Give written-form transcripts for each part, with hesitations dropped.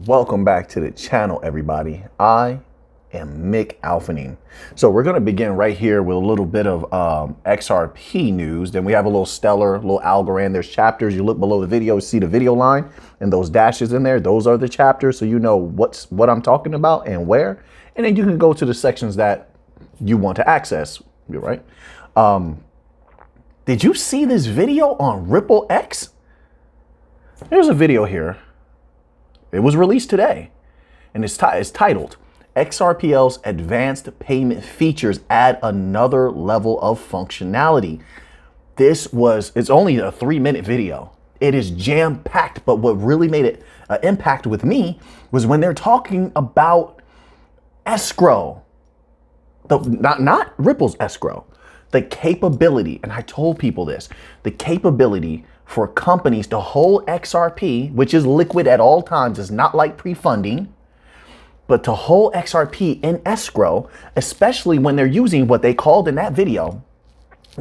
Welcome back to the channel, everybody. I am Mick Alphaning. So we're going to begin right here with a little bit of XRP news. Then we have a little stellar, little Algorand. There's chapters. You look below the video, see the video line and those dashes in there. Those are the chapters. So you know what I'm talking about and where. And then you can go to the sections that you want to access. You're right. Did you see this video on Ripple X? There's a video here. It was released today, and it's titled, XRPL's Advanced Payment Features Add Another Level of Functionality. It's only a 3-minute video. It is jam-packed, but what really made it an impact with me was when they're talking about escrow. Not Ripple's escrow. The capability, and I told people this, the capability for companies to hold XRP, which is liquid at all times, is not like pre-funding, but to hold XRP in escrow, especially when they're using what they called in that video,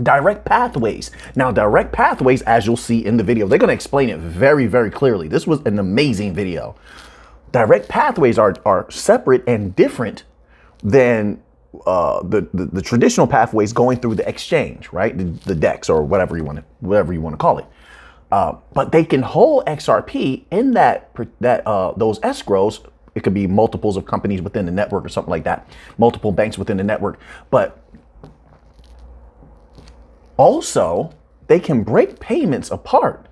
direct pathways. Now, direct pathways, as you'll see in the video, they're going to explain it very, very clearly. This was an amazing video. Direct pathways are separate and different than the traditional pathways going through the exchange, right? The DEX or whatever you want to call it. But they can hold XRP in those escrows. It could be multiples of companies within the network or something like that, multiple banks within the network. But also, they can break payments apart,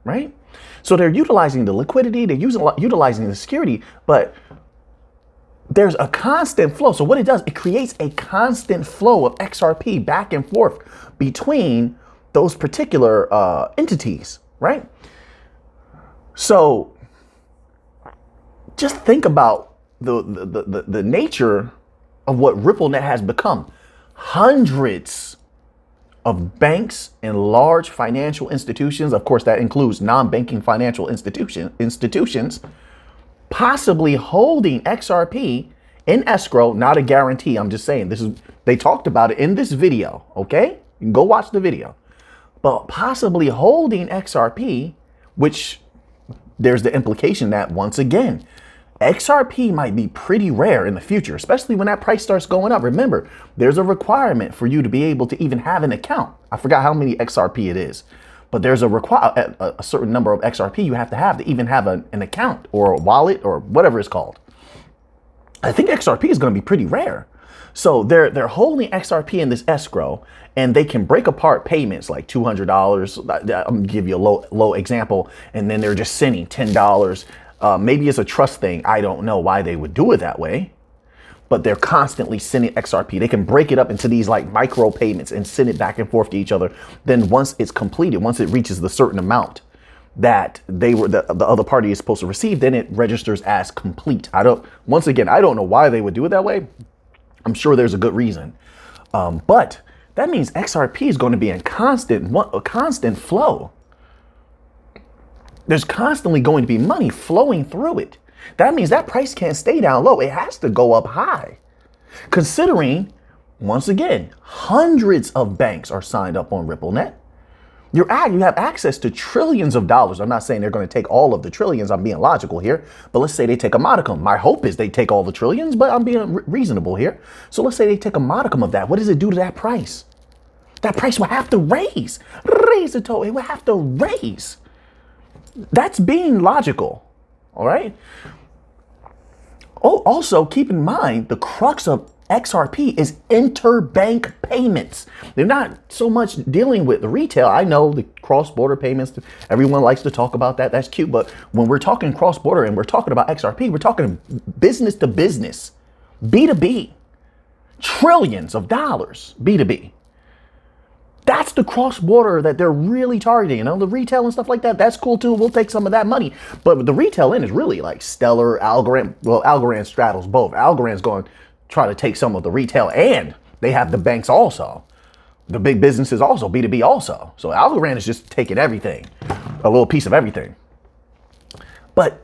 right? So they're utilizing the liquidity, they're utilizing the security, but there's a constant flow. So what it does, it creates a constant flow of XRP back and forth between those particular entities, right? So just think about the nature of what RippleNet has become. Hundreds of banks and large financial institutions, of course that includes non-banking financial institutions, possibly holding XRP in escrow. Not a guarantee, I'm just saying, they talked about it in this video, okay? You can go watch the video. But possibly holding XRP, which there's the implication that, once again, XRP might be pretty rare in the future, especially when that price starts going up. Remember, there's a requirement for you to be able to even have an account. I forgot how many XRP it is, but there's a certain number of XRP you have to even have an account or a wallet or whatever it's called. I think XRP is going to be pretty rare. So they're holding XRP in this escrow, and they can break apart payments like $200. I'm gonna give you a low example, and then they're just sending $10. Maybe it's a trust thing. I don't know why they would do it that way, but they're constantly sending XRP. They can break it up into these like micro payments and send it back and forth to each other. Then once it's completed, once it reaches the certain amount that the other party is supposed to receive, then it registers as complete. Once again, I don't know why they would do it that way. I'm sure there's a good reason. But that means XRP is going to be in constant flow. There's constantly going to be money flowing through it. That means that price can't stay down low. It has to go up high. Considering, once again, hundreds of banks are signed up on RippleNet. You have access to trillions of dollars. I'm not saying they're going to take all of the trillions. I'm being logical here. But let's say they take a modicum. My hope is they take all the trillions, but I'm being reasonable here. So let's say they take a modicum of that. What does it do to that price? That price will have to raise. It will have to raise. That's being logical. All right. Oh, also keep in mind the crux of XRP is interbank payments. They're not so much dealing with the retail. I know the cross-border payments, everyone likes to talk about that. That's cute. But when we're talking cross-border and we're talking about XRP, we're talking business to business, B2B, trillions of dollars, B2B. That's the cross-border that they're really targeting. You know, the retail and stuff like that, that's cool too. We'll take some of that money. But the retail end is really like Stellar, Algorand. Well, Algorand straddles both. Algorand's going to try to take some of the retail, and they have the banks also. The big businesses also, B2B also. So Algorand is just taking everything, a little piece of everything. But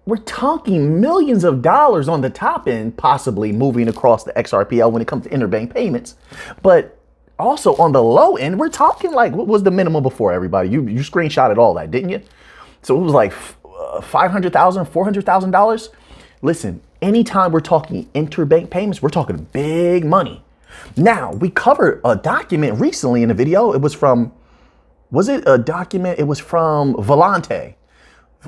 we're talking millions of dollars on the top end, possibly moving across the XRPL when it comes to interbank payments. But also on the low end, we're talking like, what was the minimum before, everybody? You screenshotted all that, didn't you? So it was like $500,000, $400,000. Listen, anytime we're talking interbank payments, we're talking big money. Now, we covered a document recently in a video. It was from, was it a document? It was from Volante.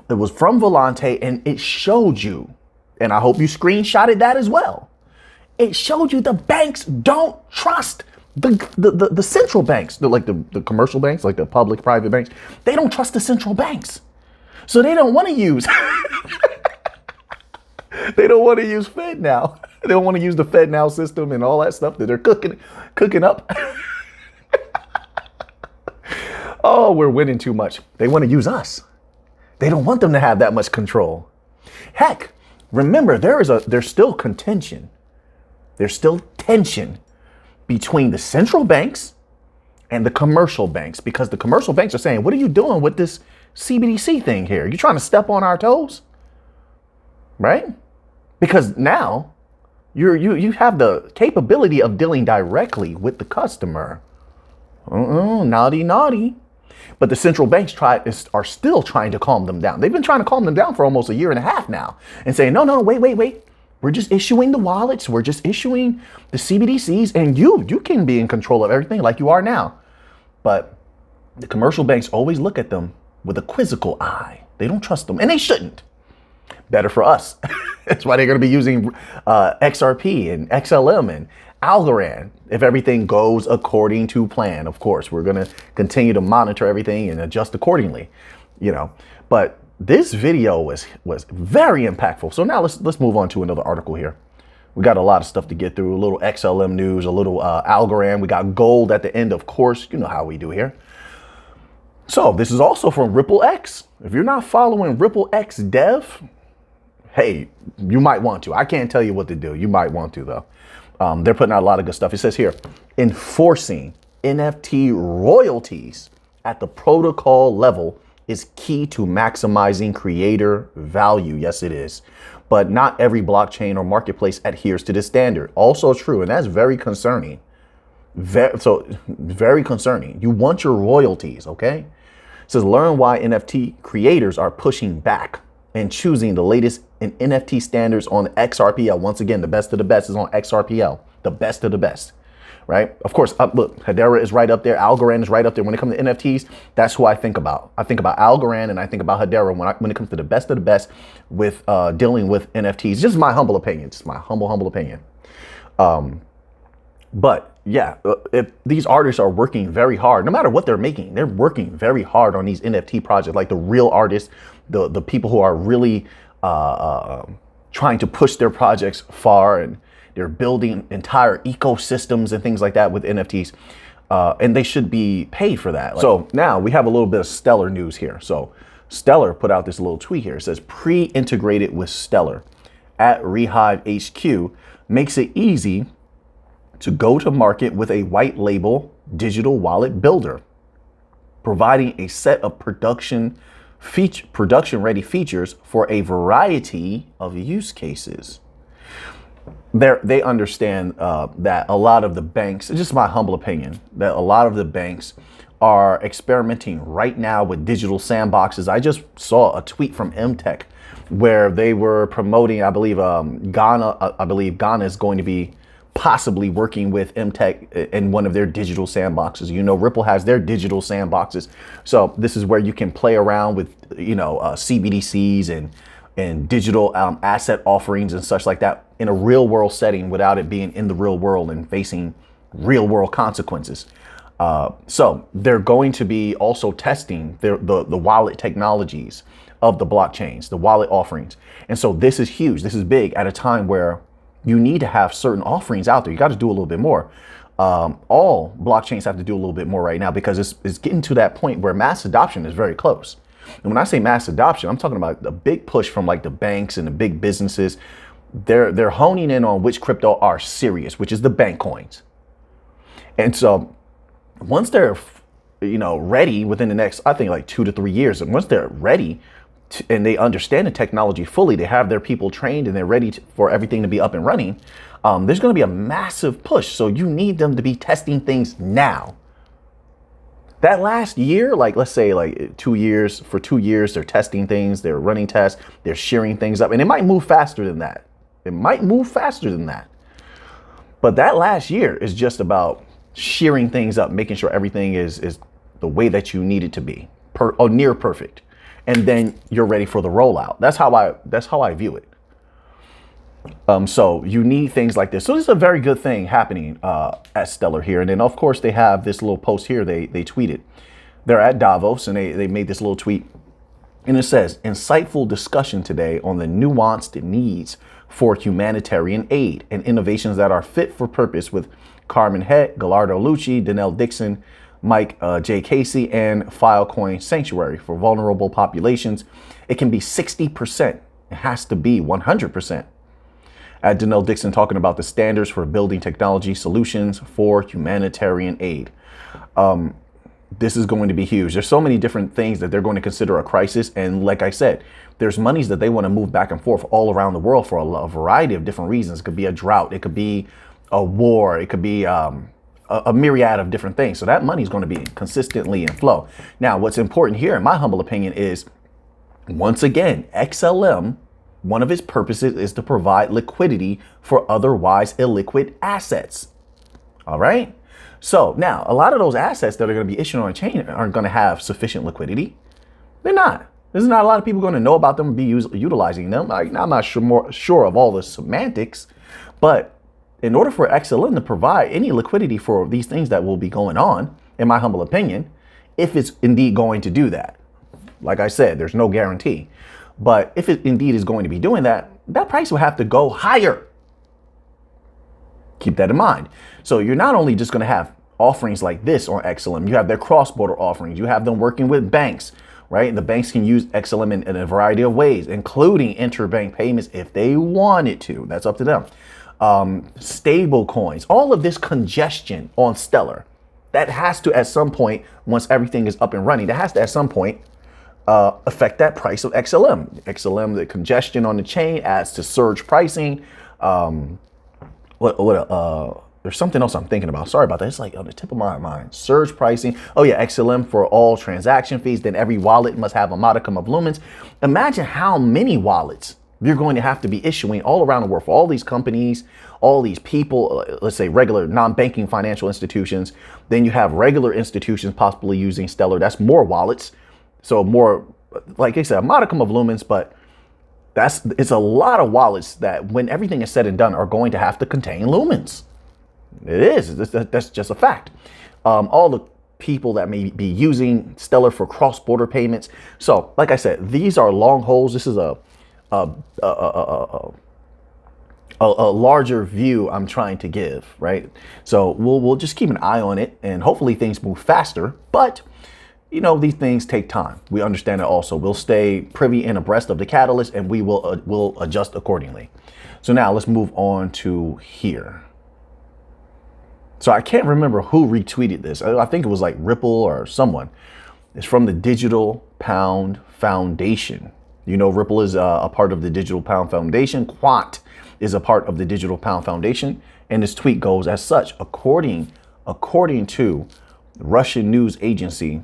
It was from Volante, and it showed you, and I hope you screenshotted that as well. It showed you the banks don't trust the central banks, the commercial banks, like the public private banks. They don't trust the central banks. So they don't want to use, they don't want to use Fed now. They don't want to use the Fed now system and all that stuff that they're cooking up. Oh, we're winning too much. They want to use us. They don't want them to have that much control. Heck, remember, there's still contention. There's still tension between the central banks and the commercial banks, because the commercial banks are saying, what are you doing with this CBDC thing here? You trying to step on our toes? Right? Because now you have the capability of dealing directly with the customer. Naughty, naughty. But the central banks are still trying to calm them down. They've been trying to calm them down for almost a year and a half now and saying, no, wait. We're just issuing the wallets. We're just issuing the CBDCs, and you can be in control of everything like you are now. But the commercial banks always look at them with a quizzical eye. They don't trust them, and they shouldn't. Better for us. That's why they're going to be using XRP and XLM and Algorand if everything goes according to plan. Of course, we're going to continue to monitor everything and adjust accordingly, But this video was very impactful. So now let's move on to another article here. We got a lot of stuff to get through. A little XLM news, a little Algorand. We got gold at the end, of course. You know how we do here. So this is also from Ripple X. If you're not following Ripple X Dev, hey, you might want to. I can't tell you what to do. You might want to, though. They're putting out a lot of good stuff. It says here, enforcing NFT royalties at the protocol level is key to maximizing creator value. Yes, it is. But not every blockchain or marketplace adheres to this standard. Also true, and that's very concerning. Very concerning. You want your royalties, okay? It says, learn why NFT creators are pushing back and choosing the latest in NFT standards on XRPL. Once again, the best of the best is on XRPL. The best of the best. Right? Of course, look, Hedera is right up there. Algorand is right up there. When it comes to NFTs, that's who I think about. I think about Algorand and I think about Hedera when it comes to the best of the best with dealing with NFTs. Just my humble opinion. Just my humble opinion. But yeah, if these artists are working very hard, no matter what they're making, they're working very hard on these NFT projects. Like the real artists, the people who are really trying to push their projects far, and they're building entire ecosystems and things like that with NFTs, and they should be paid for that. So now we have a little bit of Stellar news here. So Stellar put out this little tweet here. It says, pre-integrated with Stellar at Rehive HQ makes it easy to go to market with a white label digital wallet builder, providing a set of production ready features for a variety of use cases. They understand that a lot of the banks, it's just my humble opinion, that a lot of the banks are experimenting right now with digital sandboxes. I just saw a tweet from MTech where they were promoting, I believe Ghana is going to be possibly working with MTech in one of their digital sandboxes. Ripple has their digital sandboxes. So this is where you can play around with, CBDCs and digital asset offerings and such like that in a real world setting without it being in the real world and facing real world consequences. So they're going to be also testing the wallet technologies of the blockchains, the wallet offerings. And so this is huge. This is big at a time where you need to have certain offerings out there. You got to do a little bit more. All blockchains have to do a little bit more right now because it's getting to that point where mass adoption is very close. And when I say mass adoption, I'm talking about the big push from like the banks and the big businesses. They're honing in on which crypto are serious, which is the bank coins. And so once they're, ready within the next, I think like 2 to 3 years, and once they're ready and they understand the technology fully, they have their people trained and they're ready for everything to be up and running. There's going to be a massive push. So you need them to be testing things now. That last year, like let's say like 2 years, for 2 years, they're testing things, they're running tests, they're shearing things up, and it might move faster than that. It might move faster than that. But that last year is just about shearing things up, making sure everything is the way that you need it to be, or near perfect. And then you're ready for the rollout. That's how I view it. So you need things like this. So this is a very good thing happening at Stellar here. And then of course they have this little post here. They tweeted. They're at Davos and they made this little tweet. And it says, insightful discussion today on the nuanced needs for humanitarian aid and innovations that are fit for purpose with Carmen Het, Gallardo Lucci, Danelle Dixon, Mike J. Casey, and Filecoin Sanctuary for vulnerable populations. It can be 60%. It has to be 100%. At Danelle Dixon talking about the standards for building technology solutions for humanitarian aid. This is going to be huge. There's so many different things that they're going to consider a crisis. And like I said, there's monies that they want to move back and forth all around the world for a variety of different reasons. It could be a drought. It could be a war. It could be a myriad of different things. So that money is going to be consistently in flow. Now, what's important here, in my humble opinion, is once again, XLM, one of its purposes is to provide liquidity for otherwise illiquid assets. All right. So now a lot of those assets that are going to be issued on a chain aren't going to have sufficient liquidity. They're not. There's not a lot of people going to know about them and be utilizing them. I'm not sure of all the semantics, but in order for XLM to provide any liquidity for these things that will be going on, in my humble opinion, if it's indeed going to do that, like I said, there's no guarantee. But if it indeed is going to be doing that, that price will have to go higher. Keep that in mind. So you're not only just going to have offerings like this on XLM, you have their cross-border offerings. You have them working with banks, right? The banks can use XLM in a variety of ways, including interbank payments if they wanted to. That's up to them. Stable coins, all of this congestion on Stellar, that has to at some point, once everything is up and running, that has to at some point affect that price of XLM. XLM, the congestion on the chain adds to surge pricing. There's something else I'm thinking about. Sorry about that. It's like on the tip of my mind. Surge pricing. Oh yeah, XLM for all transaction fees. Then every wallet must have a modicum of lumens. Imagine how many wallets you're going to have to be issuing all around the world for all these companies, all these people, let's say regular non-banking financial institutions. Then you have regular institutions possibly using Stellar. That's more wallets. So more, like I said, a modicum of lumens, but it's a lot of wallets that when everything is said and done are going to have to contain lumens. It is. That's just a fact. All the people that may be using Stellar for cross-border payments. So like I said, these are long holes. This is a larger view I'm trying to give, right? So we'll just keep an eye on it and hopefully things move faster, but you know, these things take time. We understand it also. We'll stay privy and abreast of the catalyst and we'll adjust accordingly. So now let's move on to here. So I can't remember who retweeted this. I think it was like Ripple or someone. It's from the Digital Pound Foundation. You know, Ripple is a part of the Digital Pound Foundation. Quant is a part of the Digital Pound Foundation. And this tweet goes as such, according to Russian news agency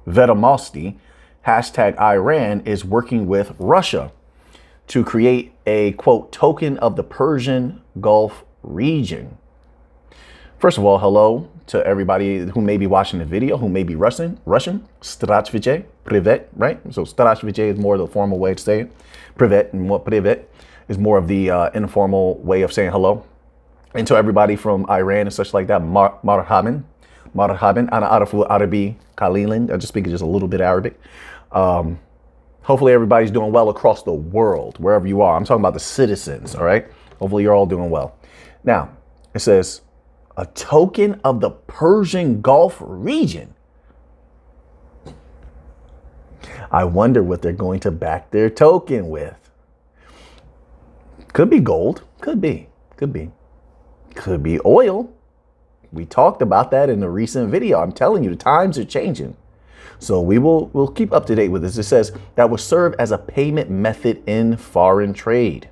Vedomosti, hashtag Iran is working with Russia to create a, quote, token of the Persian Gulf region. First of all, hello to everybody who may be watching the video, who may be Russian. Здравствуйте, privet, right? So здравствуйте is more the formal way to say it. Privet and what privet is more of the informal way of saying hello. And to everybody from Iran and such like that, marhaban. Marhaban, ana arafu Arabi Kalilan. I just speak just a little bit Arabic. Hopefully everybody's doing well across the world, wherever you are. I'm talking about the citizens, all right? Hopefully you're all doing well. Now, it says, a token of the Persian Gulf region. I wonder what they're going to back their token with. Could be gold. Could be oil. We talked about that in the recent video. I'm telling you, the times are changing. So we'll keep up to date with this. It says that will serve as a payment method in foreign trade.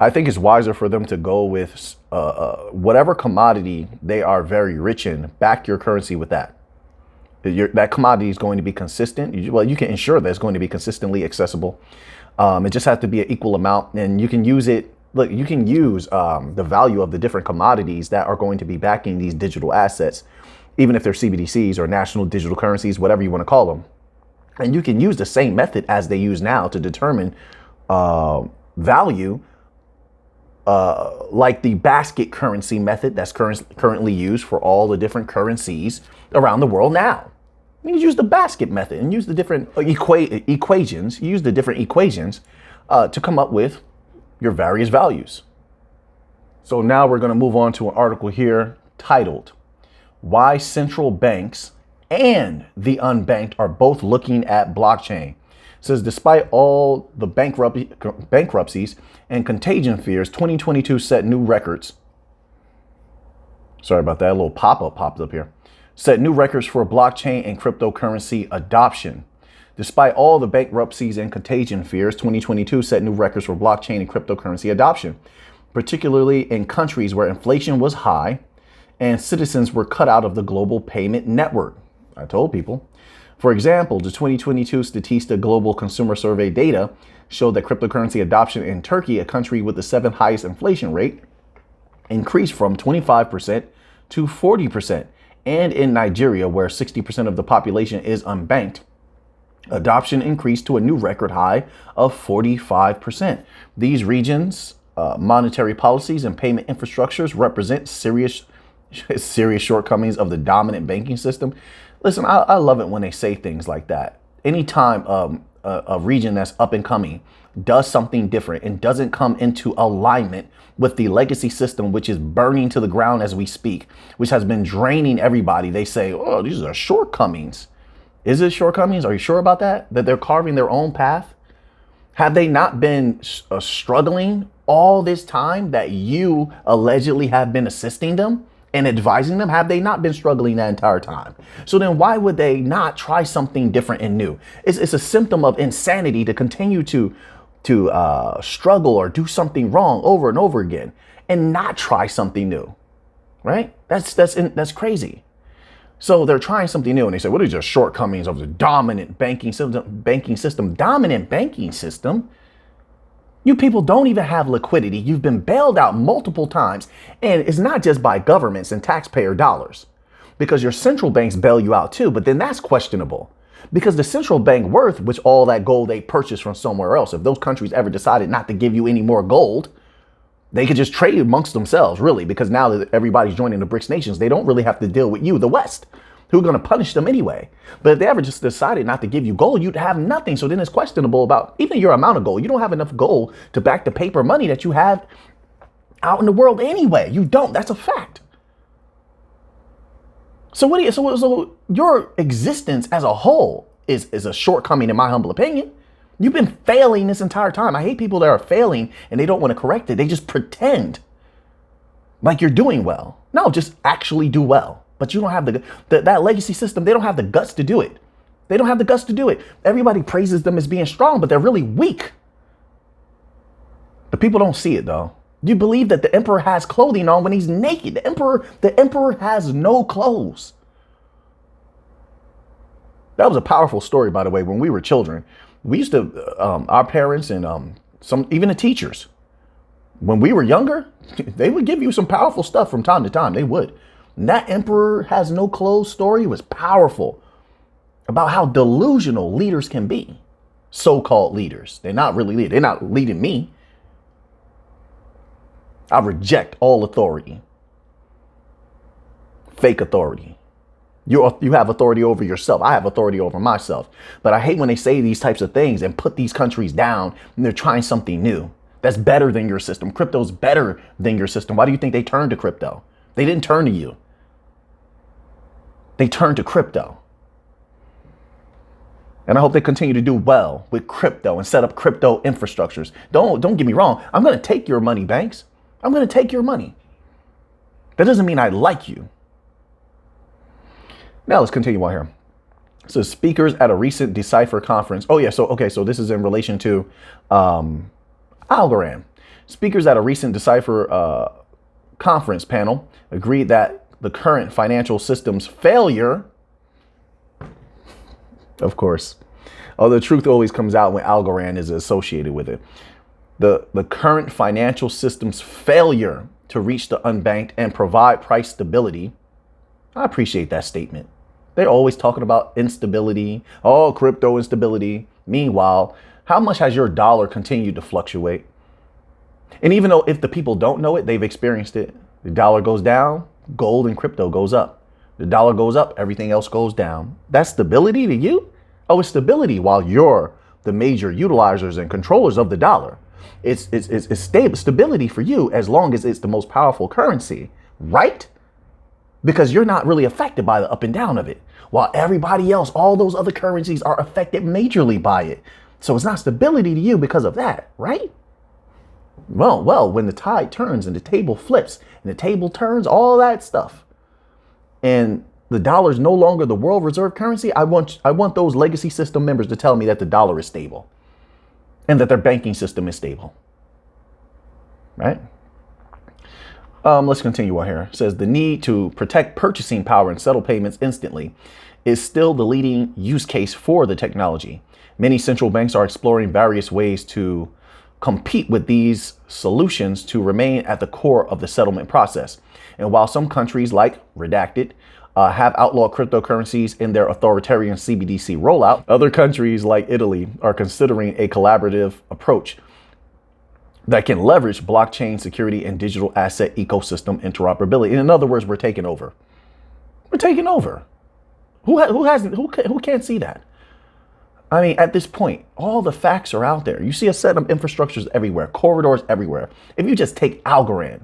I think it's wiser for them to go with whatever commodity they are very rich in. Back your currency with that. that commodity is going to be consistent. Well, you can ensure that it's going to be consistently accessible. It just has to be an equal amount, and you can use it. Look, you can use the value of the different commodities that are going to be backing these digital assets, even if they're CBDCs or national digital currencies, whatever you want to call them. And you can use the same method as they use now to determine value, like the basket currency method that's currently used for all the different currencies around the world now. You use the basket method and use the different equations. Use the different equations to come up with your various values. So now we're going to move on to an article here titled, "Why Central Banks and the Unbanked Are Both Looking at Blockchain." It says, despite all the bankruptcies and contagion fears, 2022 set new records. Sorry about that. A little pop-up popped up here. Set new records for blockchain and cryptocurrency adoption. Despite all the bankruptcies and contagion fears, 2022 set new records for blockchain and cryptocurrency adoption, particularly in countries where inflation was high and citizens were cut out of the global payment network. I told people. For example, the 2022 Statista Global Consumer Survey data showed that cryptocurrency adoption in Turkey, a country with the 7th highest inflation rate, increased from 25% to 40%. And in Nigeria, where 60% of the population is unbanked, adoption increased to a new record high of 45%. These regions' monetary policies and payment infrastructures represent serious shortcomings of the dominant banking system. Listen, I love it when they say things like that. Anytime a region that's up and coming does something different and doesn't come into alignment with the legacy system, which is burning to the ground as we speak, which has been draining everybody, they say, oh, these are shortcomings. Is it shortcomings? Are you sure about that? That they're carving their own path? Have they not been struggling all this time that you allegedly have been assisting them and advising them? Have they not been struggling that entire time? So then why would they not try something different and new? It's a symptom of insanity to continue to struggle or do something wrong over and over again and not try something new, right? That's crazy. So they're trying something new and they say, what are just shortcomings of the dominant banking system? Dominant banking system? You people don't even have liquidity. You've been bailed out multiple times. And it's not just by governments and taxpayer dollars, because your central banks bail you out too. But then that's questionable, because the central bank worth, which all that gold they purchased from somewhere else, if those countries ever decided not to give you any more gold, they could just trade amongst themselves, really, because now that everybody's joining the BRICS nations, they don't really have to deal with you, the West, who are going to punish them anyway. But if they ever just decided not to give you gold, you'd have nothing. So then it's questionable about even your amount of gold. You don't have enough gold to back the paper money that you have out in the world anyway. You don't. That's a fact. So so your existence as a whole is a shortcoming, in my humble opinion. You've been failing this entire time. I hate people that are failing and they don't want to correct it. They just pretend like you're doing well. No, just actually do well. But you don't have that legacy system. They don't have the guts to do it. They don't have the guts to do it. Everybody praises them as being strong, but they're really weak. The people don't see it, though. Do you believe that the emperor has clothing on when he's naked? The emperor has no clothes. That was a powerful story, by the way. When we were children, we used to, our parents and even the teachers, when we were younger, they would give you some powerful stuff from time to time. They would. And that emperor has no clothes story was powerful about how delusional leaders can be. So-called leaders. They're not really leaders. They're not leading me. I reject all authority. Fake authority. You have authority over yourself. I have authority over myself. But I hate when they say these types of things and put these countries down and they're trying something new. That's better than your system. Crypto's better than your system. Why do you think they turned to crypto? They didn't turn to you. They turned to crypto. And I hope they continue to do well with crypto and set up crypto infrastructures. Don't get me wrong. I'm going to take your money, banks. I'm going to take your money. That doesn't mean I like you. Now let's continue on here. So speakers at a recent Decipher conference. Oh yeah, so this is in relation to Algorand. Speakers at a recent Decipher conference panel agreed that the current financial system's failure Of course. Oh, the truth always comes out when Algorand is associated with it. The current financial system's failure to reach the unbanked and provide price stability. I appreciate that statement. They're always talking about instability, oh, crypto instability. Meanwhile, how much has your dollar continued to fluctuate? And even though if the people don't know it, they've experienced it. The dollar goes down, gold and crypto goes up. The dollar goes up, everything else goes down. That's stability to you? Oh, it's stability while you're the major utilizers and controllers of the dollar. It's stability for you as long as it's the most powerful currency, right? Because you're not really affected by the up and down of it, while everybody else, all those other currencies are affected majorly by it. So it's not stability to you because of that, right? Well, when the tide turns and the table flips and the table turns, all that stuff, and the dollar is no longer the world reserve currency, I want those legacy system members to tell me that the dollar is stable and that their banking system is stable, right? Let's continue on here. It says the need to protect purchasing power and settle payments instantly is still the leading use case for the technology. Many central banks are exploring various ways to compete with these solutions to remain at the core of the settlement process. And while some countries like Redacted have outlawed cryptocurrencies in their authoritarian CBDC rollout, other countries like Italy are considering a collaborative approach that can leverage blockchain security and digital asset ecosystem interoperability. In other words, we're taking over. We're taking over. Who can't see that? I mean, at this point, all the facts are out there. You see a set of infrastructures everywhere, corridors everywhere. If you just take Algorand,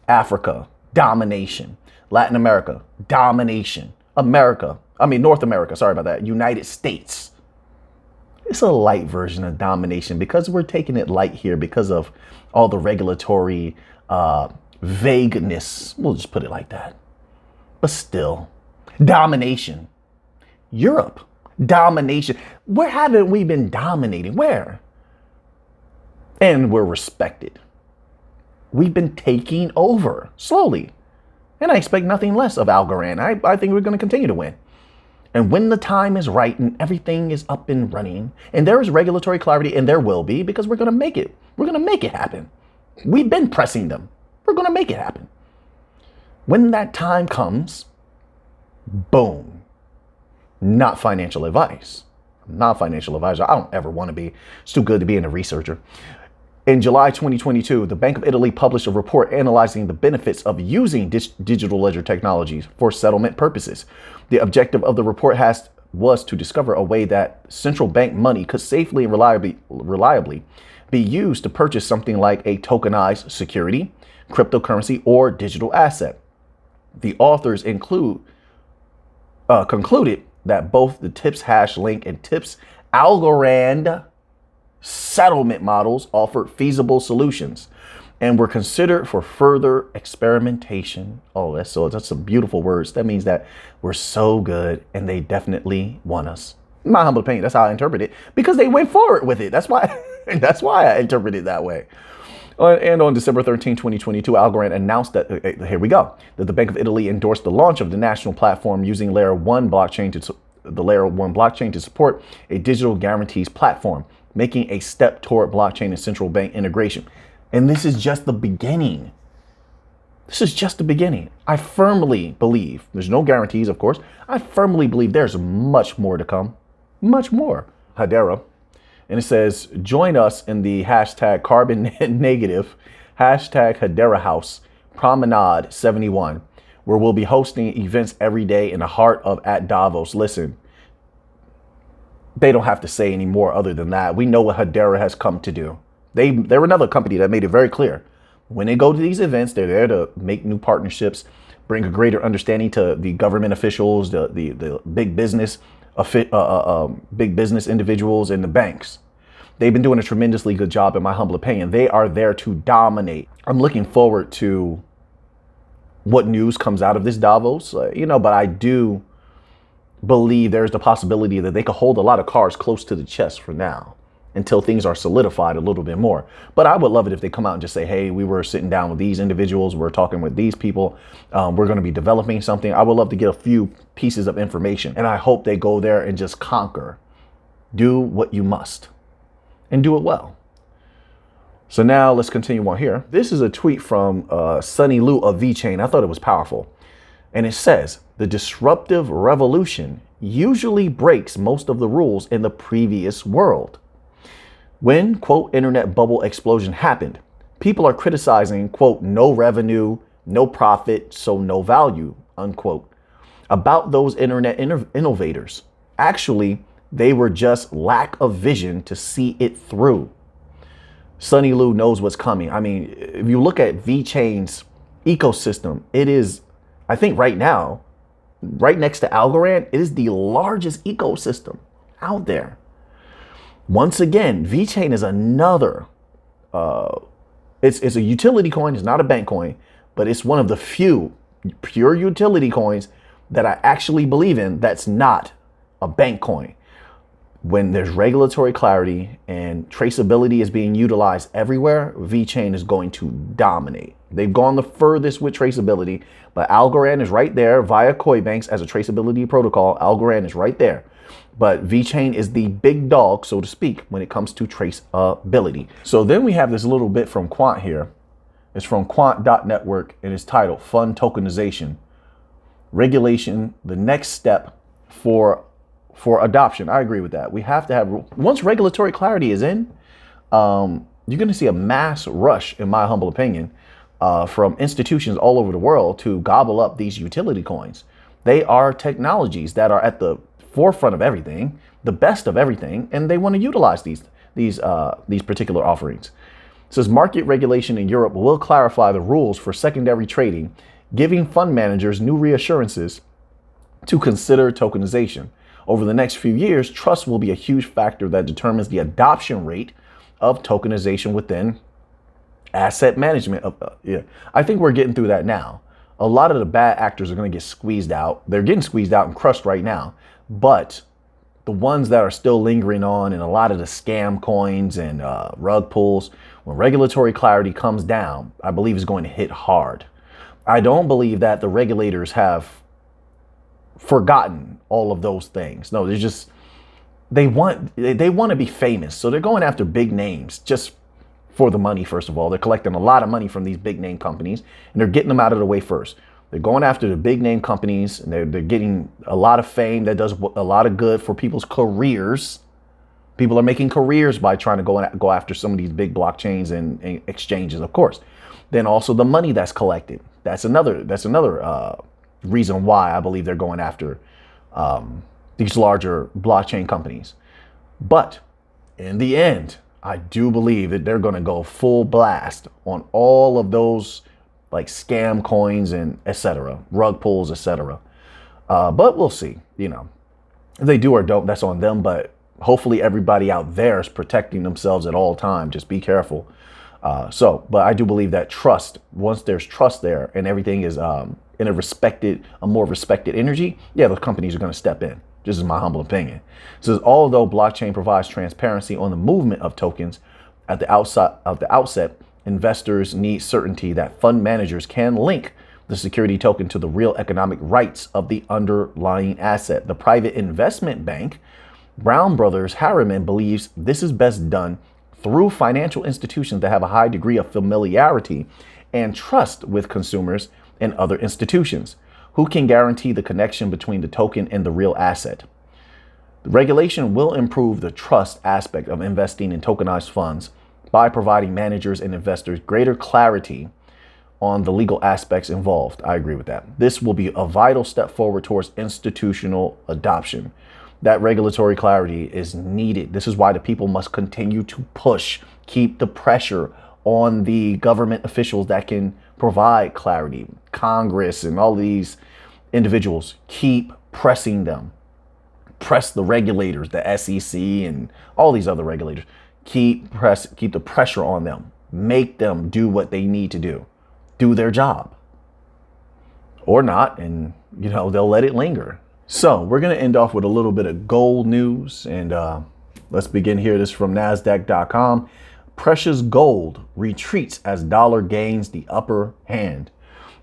Africa, domination, Latin America, domination, North America, sorry about that, United States. It's a light version of domination because we're taking it light here because of all the regulatory vagueness. We'll just put it like that. But still, domination. Europe, domination. Where haven't we been dominating? Where? And we're respected. We've been taking over slowly. And I expect nothing less of Algorand. I think we're going to continue to win. And when the time is right and everything is up and running and there is regulatory clarity, and there will be, because we're going to make it. We're going to make it happen. We've been pressing them. We're going to make it happen. When that time comes, boom. Not financial advice. I'm not a financial advisor. I don't ever want to be. It's too good to be a researcher. In July 2022, the Bank of Italy published a report analyzing the benefits of using digital ledger technologies for settlement purposes. The objective of the report was to discover a way that central bank money could safely and reliably be used to purchase something like a tokenized security, cryptocurrency, or digital asset. The authors concluded that both the TIPS hash link and TIPS Algorand settlement models offered feasible solutions and were considered for further experimentation. Oh, that's some beautiful words. That means that we're so good and they definitely want us. In my humble opinion, that's how I interpret it, because they went forward with it. That's why I interpret it that way. And on December 13, 2022, Algorand announced that, here we go, that the Bank of Italy endorsed the launch of the national platform using layer 1 blockchain to support a digital guarantees platform, making a step toward blockchain and central bank integration. And this is just the beginning. This is just the beginning. I firmly believe, there's no guarantees, of course. I firmly believe there's much more to come. Much more. Hedera. And it says, join us in the hashtag carbon negative, hashtag Hedera House, Promenade 71, where we'll be hosting events every day in the heart of at Davos. Listen, they don't have to say any more other than that. We know what Hedera has come to do. They're another company that made it very clear. When they go to these events, they're there to make new partnerships, bring a greater understanding to the government officials, the big business, big business individuals, and the banks. They've been doing a tremendously good job, in my humble opinion. They are there to dominate. I'm looking forward to what news comes out of this Davos, but I do believe there's the possibility that they could hold a lot of cards close to the chest for now. until things are solidified a little bit more. But I would love it if they come out and just say, hey, we were sitting down with these individuals, we're talking with these people, we're going to be developing something. I would love to get a few pieces of information, and I hope they go there and just conquer. Do what you must and do it well. So now let's continue on here. This is a tweet from Sunny Liu of Vechain. I thought it was powerful. And it says, the disruptive revolution usually breaks most of the rules in the previous world. When, quote, internet bubble explosion happened, people are criticizing, quote, no revenue, no profit, so no value, unquote, about those internet innovators. Actually, they were just lack of vision to see it through. Sunny Liu knows what's coming. I mean, if you look at Vechain's ecosystem, it is, I think right now, right next to Algorand, it is the largest ecosystem out there. Once again, Vechain is another, it's a utility coin. It's not a bank coin, but it's one of the few pure utility coins that I actually believe in that's not a bank coin. When there's regulatory clarity and traceability is being utilized everywhere, Vechain is going to dominate. They've gone the furthest with traceability, but Algorand is right there via Coinbanks as a traceability protocol. Algorand is right there. But Vechain is the big dog, so to speak, when it comes to traceability. So then we have this little bit from Quant here. It's from Quant.network and it's titled Fund Tokenization. Regulation, the next step for adoption. I agree with that. We have to have, once regulatory clarity is in, you're going to see a mass rush, in my humble opinion, from institutions all over the world to gobble up these utility coins. They are technologies that are at the forefront of everything, the best of everything, and they want to utilize these particular offerings. It says market regulation in Europe will clarify the rules for secondary trading, giving fund managers new reassurances to consider tokenization. Over the next few years, trust will be a huge factor that determines the adoption rate of tokenization within asset management. I think we're getting through that now. A lot of the bad actors are going to get squeezed out. They're getting squeezed out and crushed right now. But the ones that are still lingering on and a lot of the scam coins and rug pulls, when regulatory clarity comes down, I believe is going to hit hard. I don't believe that the regulators have forgotten all of those things. No, they're just, they want to be famous. So they're going after big names just for the money. First of all, they're collecting a lot of money from these big name companies and they're getting them out of the way first. They're going after the big name companies and they're getting a lot of fame that does a lot of good for people's careers. People are making careers by trying to go after some of these big blockchains and exchanges, of course. Then also the money that's collected. That's another reason why I believe they're going after these larger blockchain companies. But in the end, I do believe that they're going to go full blast on all of those like scam coins and etc., rug pulls, etc. But we'll see. You know, if they do or don't, that's on them. But hopefully everybody out there is protecting themselves at all times. Just be careful. But I do believe that trust, once there's trust there and everything is in a more respected energy, yeah, those companies are going to step in. This is my humble opinion. It says, although blockchain provides transparency on the movement of tokens at the outset, investors need certainty that fund managers can link the security token to the real economic rights of the underlying asset. The private investment bank, Brown Brothers Harriman, believes this is best done through financial institutions that have a high degree of familiarity and trust with consumers and other institutions who can guarantee the connection between the token and the real asset. The regulation will improve the trust aspect of investing in tokenized funds by providing managers and investors greater clarity on the legal aspects involved. I agree with that. This will be a vital step forward towards institutional adoption. That regulatory clarity is needed. This is why the people must continue to push, keep the pressure on the government officials that can provide clarity. Congress and all these individuals, keep pressing them. Press the regulators, the SEC and all these other regulators. Keep the pressure on them. Make them do what they need to do. Do their job. Or not, and you know, they'll let it linger. So we're going to end off with a little bit of gold news, and Let's begin here. This is from NASDAQ.com. Precious gold retreats as dollar gains the upper hand.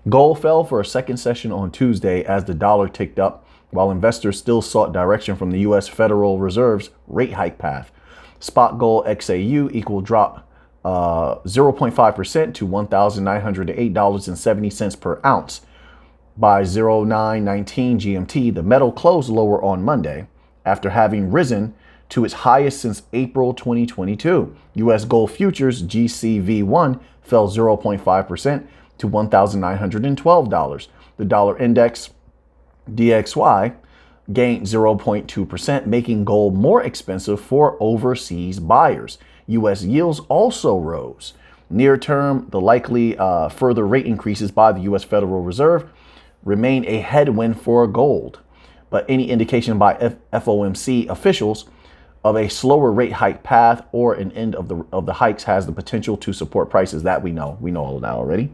Gold fell for a second session on Tuesday as the dollar ticked up, while investors still sought direction from the U.S. Federal Reserve's rate hike path. Spot gold XAU equal drop 0.5% to $1,908.70 per ounce. By 0919 GMT, the metal closed lower on Monday after having risen to its highest since April 2022. U.S. gold futures GCV1 fell 0.5% to $1,912. The dollar index DXY gained 0.2%, making gold more expensive for overseas buyers. U.S. yields also rose. Near term, the likely further rate increases by the U.S. Federal Reserve remain a headwind for gold, but any indication by FOMC officials of a slower rate hike path or an end of the hikes has the potential to support prices. That we know all of that already.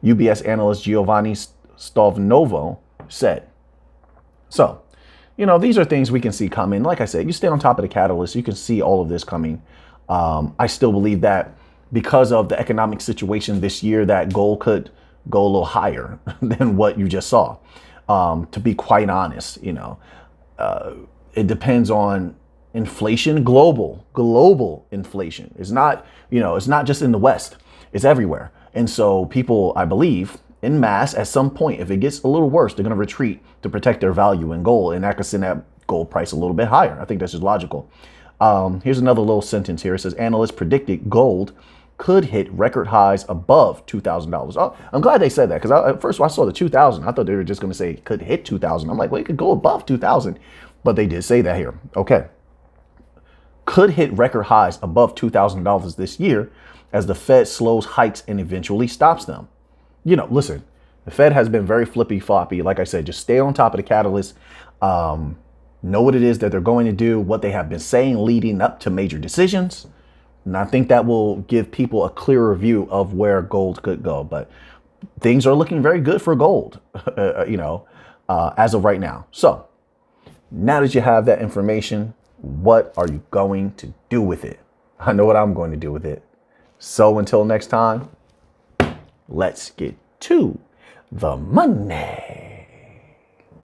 UBS analyst Giovanni Stovnovo said. So, these are things we can see coming. Like I said, you stay on top of the catalyst, you can see all of this coming. I still believe that because of the economic situation this year, that gold could go a little higher than what you just saw. To be quite honest, it depends on inflation, global inflation. It's not, it's not just in the West, it's everywhere. And so people, I believe, en masse, at some point, if it gets a little worse, they're going to retreat to protect their value in gold. And that could send that gold price a little bit higher. I think that's just logical. Here's another little sentence here. It says analysts predicted gold could hit record highs above $2,000. Oh, I'm glad they said that, because at first when I saw the 2,000, I thought they were just going to say could hit 2,000. I'm like, well, it could go above 2,000, but they did say that here. Okay. Could hit record highs above $2,000 this year as the Fed slows hikes and eventually stops them. Listen, the Fed has been very flippy floppy. Like I said, just stay on top of the catalyst. Know what it is that they're going to do, what they have been saying leading up to major decisions. And I think that will give people a clearer view of where gold could go. But things are looking very good for gold, as of right now. So now that you have that information, what are you going to do with it? I know what I'm going to do with it. So until next time, let's get to the money.